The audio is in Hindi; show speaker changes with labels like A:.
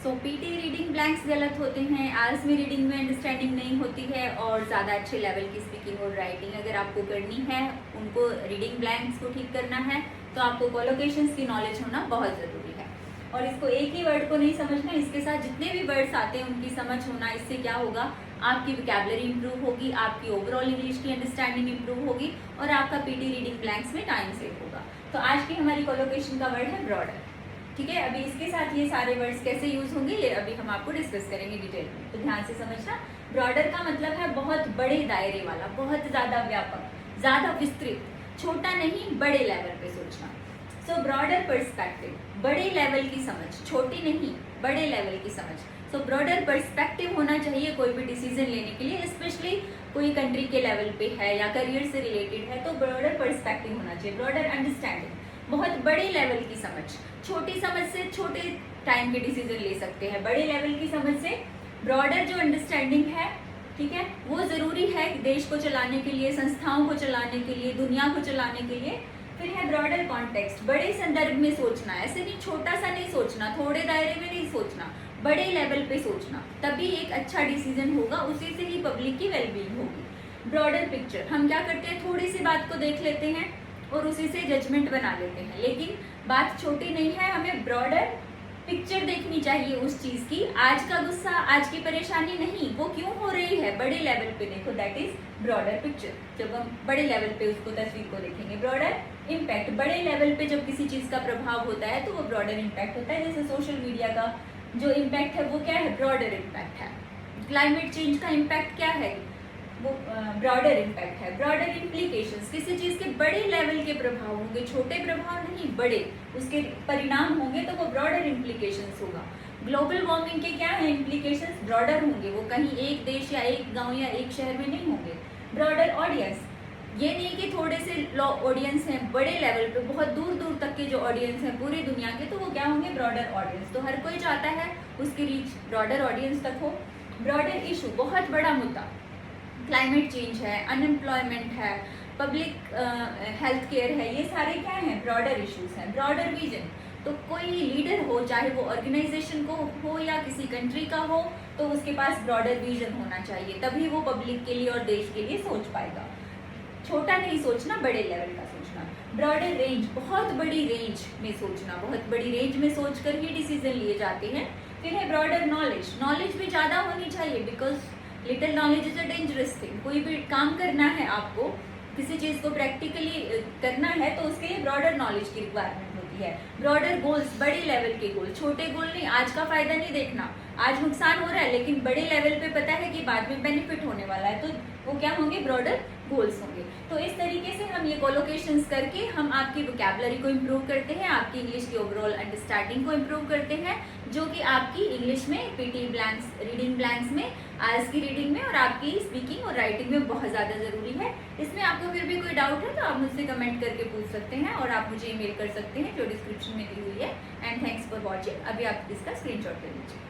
A: सो पीटी रीडिंग ब्लैंक्स गलत होते हैं, आल्स में रीडिंग में अंडरस्टैंडिंग नहीं होती है और ज़्यादा अच्छे लेवल की स्पीकिंग और राइटिंग अगर आपको करनी है, उनको रीडिंग ब्लैंक्स को ठीक करना है तो आपको कोलोकेशंस की नॉलेज होना बहुत ज़रूरी है। और इसको एक ही वर्ड को नहीं समझना, इसके साथ जितने भी वर्ड्स आते हैं उनकी समझ होना। इससे क्या होगा, आपकी वोकैबुलरी इंप्रूव होगी, आपकी ओवरऑल इंग्लिश की अंडरस्टैंडिंग इंप्रूव होगी और आपका पीटी रीडिंग ब्लैंक्स में टाइम सेव होगा। तो आज की हमारी कोलोकेशन का वर्ड है ब्रॉडर। ठीक है, अभी इसके साथ ये सारे वर्ड्स कैसे यूज होंगे ये अभी हम आपको डिस्कस करेंगे डिटेल में, तो ध्यान से समझना। ब्रॉडर का मतलब है बहुत बड़े दायरे वाला, बहुत ज़्यादा व्यापक, ज़्यादा विस्तृत, छोटा नहीं बड़े लेवल पे सोचना। सो ब्रॉडर पर्सपेक्टिव, बड़े लेवल की समझ, छोटी नहीं बड़े लेवल की समझ। सो ब्रॉडर पर्सपेक्टिव होना चाहिए कोई भी डिसीजन लेने के लिए, स्पेशली कोई कंट्री के लेवल पे है या करियर से रिलेटेड है तो ब्रॉडर पर्सपेक्टिव होना चाहिए। ब्रॉडर अंडरस्टैंडिंग, बहुत बड़े लेवल की समझ, छोटी समझ से छोटे टाइम के डिसीजन ले सकते हैं, बड़े लेवल की समझ से ब्रॉडर जो अंडरस्टैंडिंग है, ठीक है, वो ज़रूरी है देश को चलाने के लिए, संस्थाओं को चलाने के लिए, दुनिया को चलाने के लिए। फिर है ब्रॉडर कॉन्टेक्स्ट, बड़े संदर्भ में सोचना, ऐसे नहीं छोटा सा नहीं सोचना, थोड़े दायरे में नहीं सोचना, बड़े लेवल पे सोचना, तभी एक अच्छा डिसीजन होगा, उसी से ही पब्लिक की वेलबींग होगी। ब्रॉडर पिक्चर, हम क्या करते हैं, थोड़ी सी बात को देख लेते हैं और उसी से जजमेंट बना लेते हैं, लेकिन बात छोटी नहीं है, हमें ब्रॉडर पिक्चर देखनी चाहिए उस चीज की। आज का गुस्सा, आज की परेशानी नहीं, वो क्यों हो रही है, बड़े लेवल पे देखो, दैट इज ब्रॉडर पिक्चर। जब हम बड़े लेवल पे उसको तस्वीर को देखेंगे। ब्रॉडर इम्पैक्ट, बड़े लेवल पे जब किसी चीज का प्रभाव होता है तो वो ब्रॉडर इम्पैक्ट होता है। जैसे सोशल मीडिया का जो इम्पैक्ट है वो क्या है, ब्रॉडर इम्पैक्ट है। क्लाइमेट चेंज का इम्पैक्ट क्या है, वो ब्रॉडर इम्पैक्ट है। ब्रॉडर इम्प्लीकेशंस, किसी चीज़ के बड़े लेवल के प्रभाव होंगे, छोटे प्रभाव नहीं, बड़े उसके परिणाम होंगे तो वो ब्रॉडर इम्प्लीकेशंस होगा। ग्लोबल वार्मिंग के क्या है इम्प्लीकेशंस, ब्रॉडर होंगे, वो कहीं एक देश या एक गांव या एक शहर में नहीं होंगे। ब्रॉडर ऑडियंस, ये नहीं कि थोड़े से ऑडियंस हैं, बड़े लेवल पे बहुत दूर दूर तक के जो ऑडियंस हैं पूरी दुनिया के, तो वो क्या होंगे, ब्रॉडर ऑडियंस। तो हर कोई चाहता है उसकी रीच ब्रॉडर ऑडियंस तक हो। ब्रॉडर इशू, बहुत बड़ा मुद्दा, क्लाइमेट चेंज है, अनएम्प्लॉयमेंट है, पब्लिक हेल्थ केयर है, ये सारे क्या हैं, ब्रॉडर इश्यूज हैं। ब्रॉडर विजन, तो कोई लीडर हो, चाहे वो ऑर्गेनाइजेशन को हो या किसी कंट्री का हो, तो उसके पास ब्रॉडर विजन होना चाहिए, तभी वो पब्लिक के लिए और देश के लिए सोच पाएगा। छोटा नहीं सोचना, बड़े लेवल का सोचना। ब्रॉडर रेंज, बहुत बड़ी रेंज में सोचना, बहुत बड़ी रेंज में सोच कर ही डिसीजन लिए जाते हैं। फिर है ब्रॉडर नॉलेज, नॉलेज भी ज़्यादा होनी चाहिए, because little knowledge is a dangerous thing. कोई भी काम करना है आपको, किसी चीज़ को प्रैक्टिकली करना है तो उसके लिए ब्रॉडर नॉलेज की रिक्वायरमेंट होती है। ब्रॉडर गोल्स, बड़े लेवल के गोल, छोटे गोल नहीं, आज का फायदा नहीं देखना, आज नुकसान हो रहा है लेकिन बड़े लेवल पे पता है कि बाद में बेनिफिट होने वाला है, तो वो क्या होंगे, ब्रॉडर गोल्स होंगे। तो इस तरीके से हम ये कोलोकेशंस करके हम आपकी वोकैबुलरी को इम्प्रूव करते हैं, आपकी इंग्लिश की ओवरऑल अंडरस्टैंडिंग को इम्प्रूव करते हैं, जो कि आपकी इंग्लिश में पीटी ब्लैंक्स, रीडिंग ब्लैंक्स में, आल्स की रीडिंग में और आपकी स्पीकिंग और राइटिंग में बहुत ज़्यादा ज़रूरी है। इसमें आपको फिर भी कोई डाउट है तो आप मुझसे कमेंट करके पूछ सकते हैं और आप मुझे ईमेल कर सकते हैं जो डिस्क्रिप्शन में दी हुई है। And thanks for watching. अभी आप इसका स्क्रीनशॉट ले लीजिए।